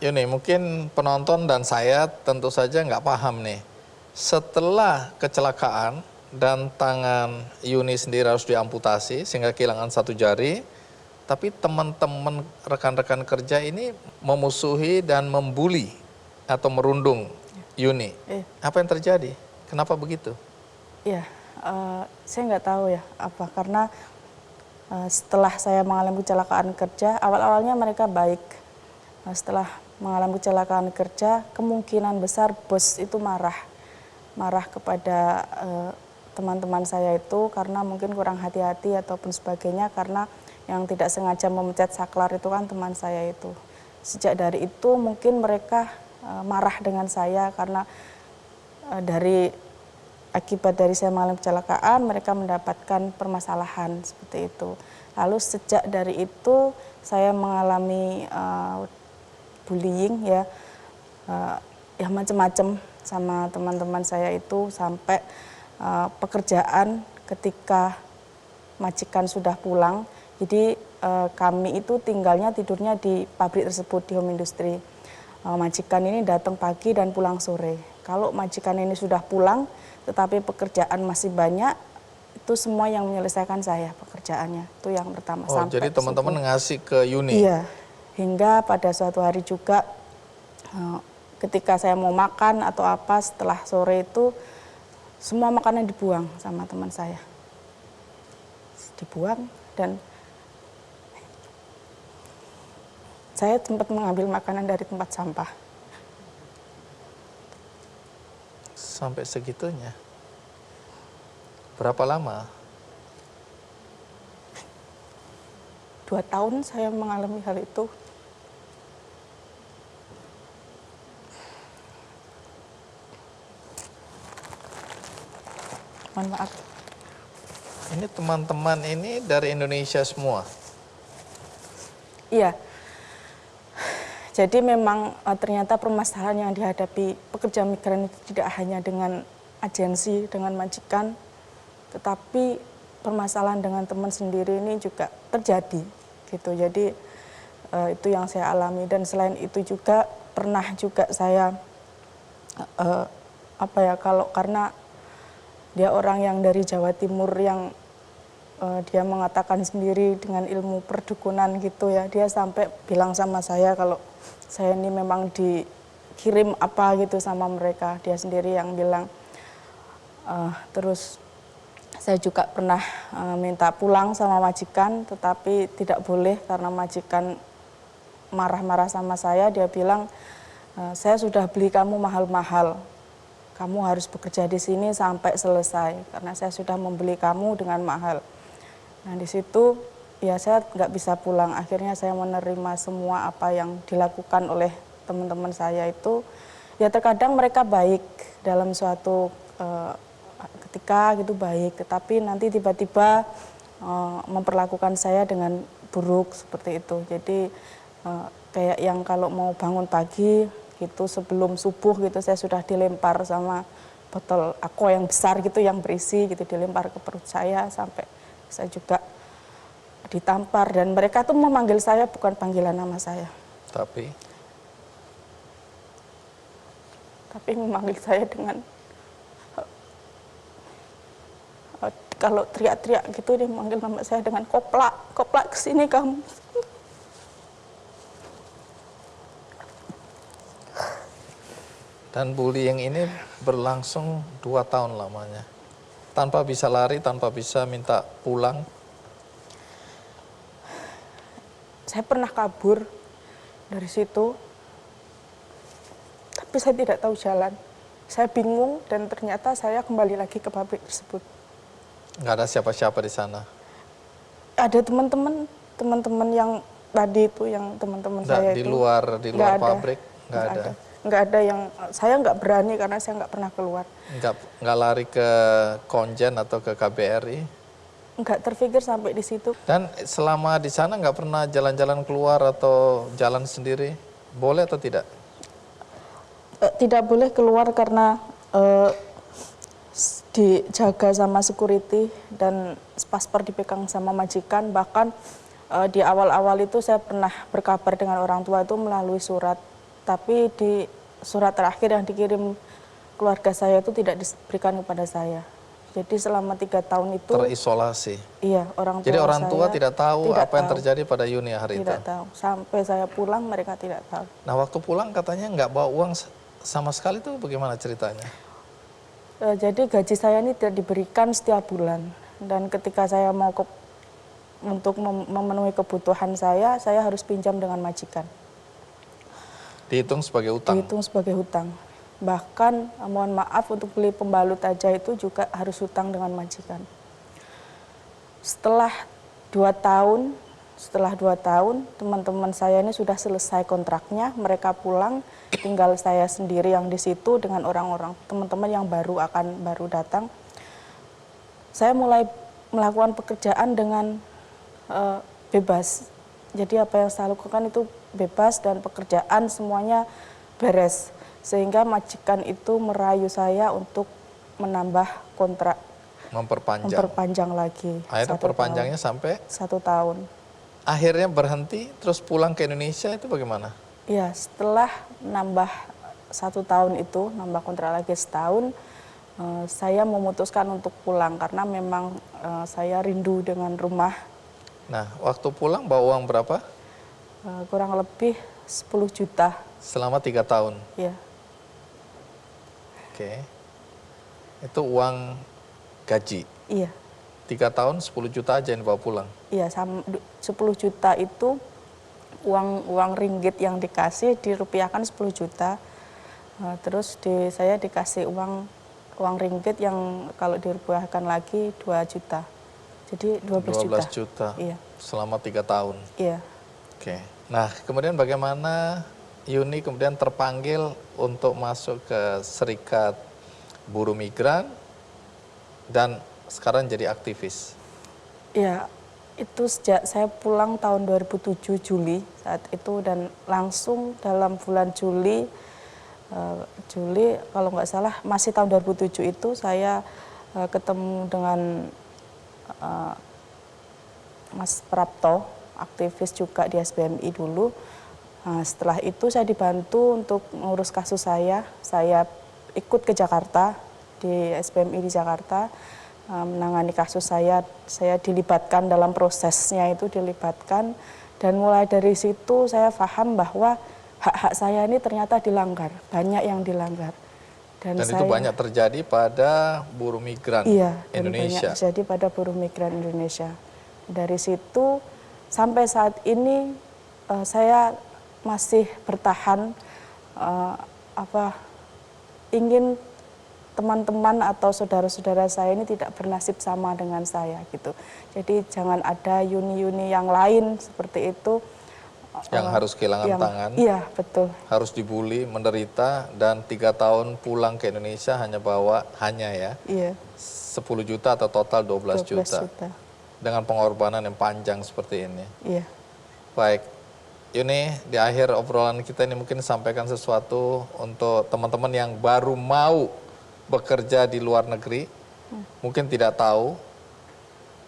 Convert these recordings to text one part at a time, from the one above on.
Yuni, mungkin penonton dan saya tentu saja nggak paham nih. Setelah kecelakaan dan tangan Yuni sendiri harus diamputasi sehingga kehilangan satu jari, tapi teman-teman rekan-rekan kerja ini memusuhi dan membuli atau merundung Yuni. Apa yang terjadi? Kenapa begitu? Iya, saya nggak tahu ya apa, karena setelah saya mengalami kecelakaan kerja, awal-awalnya mereka baik. Setelah mengalami kecelakaan kerja, kemungkinan besar bos itu marah kepada teman-teman saya itu karena mungkin kurang hati-hati ataupun sebagainya, karena yang tidak sengaja memecat saklar itu kan teman saya itu. Sejak dari itu mungkin mereka marah dengan saya karena akibat dari saya mengalami kecelakaan, mereka mendapatkan permasalahan seperti itu. Lalu sejak dari itu saya mengalami bullying ya macam-macam sama teman-teman saya itu, sampai pekerjaan ketika majikan sudah pulang. Jadi kami itu tidurnya di pabrik tersebut, di home industry. Majikan ini datang pagi dan pulang sore. Kalau majikan ini sudah pulang, tetapi pekerjaan masih banyak, itu semua yang menyelesaikan saya pekerjaannya. Itu yang pertama. Oh, jadi teman-teman ngasih ke Yuni? Iya, hingga pada suatu hari juga ketika saya mau makan atau apa setelah sore itu, semua makanan dibuang sama teman saya. Dibuang, dan saya sempat mengambil makanan dari tempat sampah. Sampai segitunya? Berapa lama? 2 tahun saya mengalami hal itu. Mohon maaf. Ini teman-teman ini dari Indonesia semua? Iya. Jadi memang ternyata permasalahan yang dihadapi pekerja migran itu tidak hanya dengan agensi, dengan majikan, tetapi permasalahan dengan teman sendiri ini juga terjadi gitu. Jadi itu yang saya alami, dan selain itu juga pernah juga saya karena dia orang yang dari Jawa Timur yang dia mengatakan sendiri dengan ilmu perdukunan gitu ya, dia sampai bilang sama saya kalau saya ini memang dikirim apa gitu sama mereka, dia sendiri yang bilang. Terus saya juga pernah minta pulang sama majikan, tetapi tidak boleh karena majikan marah-marah sama saya. Dia bilang, saya sudah beli kamu mahal-mahal, kamu harus bekerja di sini sampai selesai karena saya sudah membeli kamu dengan mahal. Nah di situ ya saya nggak bisa pulang. Akhirnya saya menerima semua apa yang dilakukan oleh teman-teman saya itu. Ya terkadang mereka baik dalam suatu ketika gitu baik, tetapi nanti tiba-tiba memperlakukan saya dengan buruk seperti itu. Jadi kayak yang kalau mau bangun pagi gitu sebelum subuh gitu saya sudah dilempar sama botol aqua yang besar gitu yang berisi gitu, dilempar ke perut saya, sampai saya juga ditampar, dan mereka tuh memanggil saya bukan panggilan nama saya. Tapi memanggil saya dengan kalau teriak-teriak gitu, dia memanggil nama saya dengan koplak kesini kamu. dan bullying ini berlangsung 2 tahun lamanya. Tanpa bisa lari, tanpa bisa minta pulang. Saya pernah kabur dari situ, tapi saya tidak tahu jalan. Saya bingung, dan ternyata saya kembali lagi ke pabrik tersebut. Nggak ada siapa-siapa di sana? Ada teman-teman yang tadi itu, yang teman-teman saya di itu. luar pabrik? Nggak ada. Nggak ada yang, saya nggak berani karena saya nggak pernah keluar. Nggak lari ke Konjen atau ke KBRI? Nggak terpikir sampai di situ. Dan selama di sana nggak pernah jalan-jalan keluar atau jalan sendiri? Boleh atau tidak? Tidak boleh keluar karena dijaga sama security dan paspor dipegang sama majikan. Bahkan di awal-awal itu saya pernah berkabar dengan orang tua itu melalui surat. Tapi di surat terakhir yang dikirim keluarga saya itu tidak diberikan kepada saya. Jadi selama 3 tahun itu terisolasi. iya, orang tua Jadi orang tua saya tidak tahu tidak apa yang tahu, terjadi pada Yuni hari itu. tidak tahu. Sampai saya pulang mereka tidak tahu. Nah waktu pulang katanya nggak bawa uang sama sekali, tuh bagaimana ceritanya? Jadi gaji saya ini tidak diberikan setiap bulan. Dan ketika saya mau untuk memenuhi kebutuhan saya harus pinjam dengan majikan. Dihitung sebagai utang? Dihitung sebagai hutang. Bahkan mohon maaf untuk beli pembalut aja itu juga harus hutang dengan majikan. Setelah 2 tahun, teman-teman saya ini sudah selesai kontraknya, mereka pulang, tinggal saya sendiri yang di situ dengan orang-orang teman-teman yang baru datang. Saya mulai melakukan pekerjaan dengan bebas. Jadi apa yang saya lakukan itu bebas dan pekerjaan semuanya beres. Sehingga majikan itu merayu saya untuk menambah kontrak. Memperpanjang lagi. Akhirnya perpanjangnya sampai? 1 tahun. Akhirnya berhenti, terus pulang ke Indonesia itu bagaimana? Ya, setelah nambah 1 tahun itu, nambah kontrak lagi setahun, saya memutuskan untuk pulang karena memang saya rindu dengan rumah. Nah, waktu pulang bawa uang berapa? Kurang lebih 10 juta. Selama 3 tahun? Ya. Oke. Itu uang gaji? Iya. 3 tahun 10 juta aja yang dibawa pulang? Iya, 10 juta itu uang ringgit yang dikasih, dirupiahkan 10 juta. Terus saya dikasih uang ringgit yang kalau dirupiahkan lagi 2 juta. Jadi 12 juta. 12 juta? Iya. Selama 3 tahun? Iya. Oke. Nah, kemudian bagaimana Yuni kemudian terpanggil untuk masuk ke Serikat Buruh Migran dan sekarang jadi aktivis? Ya, itu sejak saya pulang tahun 2007 Juli saat itu, dan langsung dalam bulan Juli kalau nggak salah masih tahun 2007 itu saya ketemu dengan Mas Prapto, aktivis juga di SBMI dulu. Nah, setelah itu saya dibantu untuk mengurus kasus saya ikut ke Jakarta, di SBMI di Jakarta, menangani kasus saya dilibatkan dalam prosesnya itu, dan mulai dari situ saya paham bahwa hak-hak saya ini ternyata dilanggar, banyak yang dilanggar. Dan itu banyak terjadi pada buruh migran Indonesia? Iya, banyak terjadi pada buruh migran Indonesia. Dari situ sampai saat ini saya masih bertahan, ingin teman-teman atau saudara-saudara saya ini tidak bernasib sama dengan saya gitu. Jadi jangan ada Yuni-Yuni yang lain seperti itu. Yang harus kehilangan tangan. Iya, betul. Harus dibully, menderita, dan 3 tahun pulang ke Indonesia hanya bawa, iya, 10 juta atau total 12 juta. Dengan pengorbanan yang panjang seperti ini. Iya. Baik, Yuni, di akhir obrolan kita ini mungkin sampaikan sesuatu untuk teman-teman yang baru mau bekerja di luar negeri, mungkin tidak tahu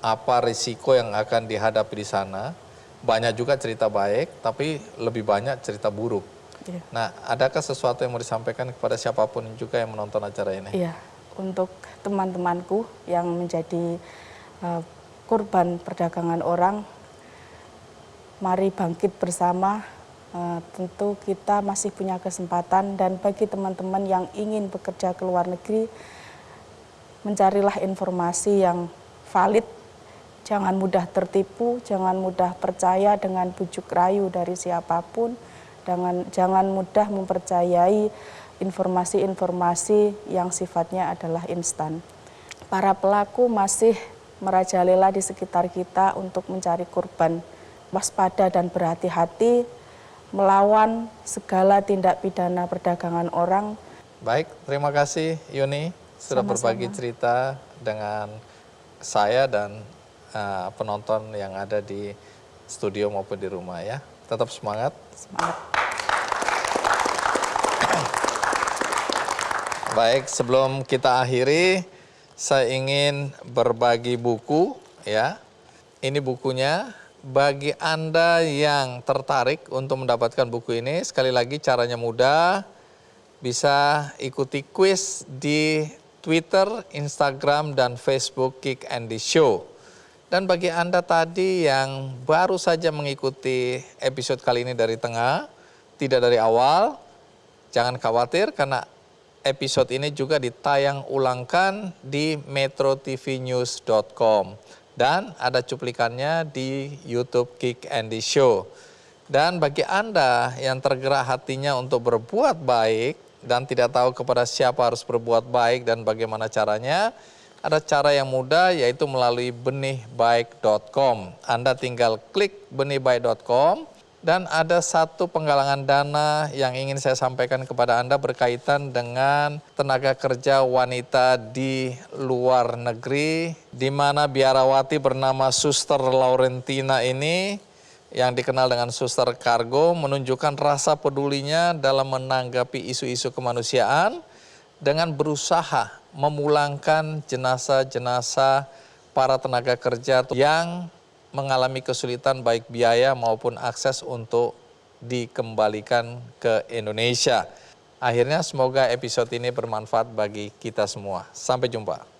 apa risiko yang akan dihadapi di sana. Banyak juga cerita baik, tapi lebih banyak cerita buruk. Iya. Nah, adakah sesuatu yang mau disampaikan kepada siapapun juga yang menonton acara ini? Iya, untuk teman-temanku yang menjadi korban perdagangan orang, mari bangkit bersama. Tentu kita masih punya kesempatan, dan bagi teman-teman yang ingin bekerja ke luar negeri, mencarilah informasi yang valid. Jangan mudah tertipu, jangan mudah percaya dengan bujuk rayu dari siapapun, jangan mudah mempercayai informasi-informasi yang sifatnya adalah instan. Para pelaku masih merajalela di sekitar kita untuk mencari korban. Waspada dan berhati-hati melawan segala tindak pidana perdagangan orang. Baik, terima kasih Yuni sudah berbagi cerita dengan saya dan penonton yang ada di studio maupun di rumah ya. Tetap semangat. Semangat. Baik, sebelum kita akhiri, saya ingin berbagi buku ya. Ini bukunya bagi Anda yang tertarik untuk mendapatkan buku ini, sekali lagi caranya mudah, bisa ikuti kuis di Twitter, Instagram, dan Facebook Kick Andy Show. Dan bagi Anda tadi yang baru saja mengikuti episode kali ini dari tengah, tidak dari awal, jangan khawatir karena episode ini juga ditayang ulangkan di metrotvnews.com. Dan ada cuplikannya di YouTube Kick Andy Show. Dan bagi Anda yang tergerak hatinya untuk berbuat baik dan tidak tahu kepada siapa harus berbuat baik dan bagaimana caranya, ada cara yang mudah yaitu melalui benihbaik.com. Anda tinggal klik benihbaik.com dan ada satu penggalangan dana yang ingin saya sampaikan kepada Anda berkaitan dengan tenaga kerja wanita di luar negeri, di mana biarawati bernama Suster Laurentina ini yang dikenal dengan Suster Kargo menunjukkan rasa pedulinya dalam menanggapi isu-isu kemanusiaan dengan berusaha memulangkan jenazah-jenazah para tenaga kerja yang mengalami kesulitan baik biaya maupun akses untuk dikembalikan ke Indonesia. Akhirnya semoga episode ini bermanfaat bagi kita semua. Sampai jumpa.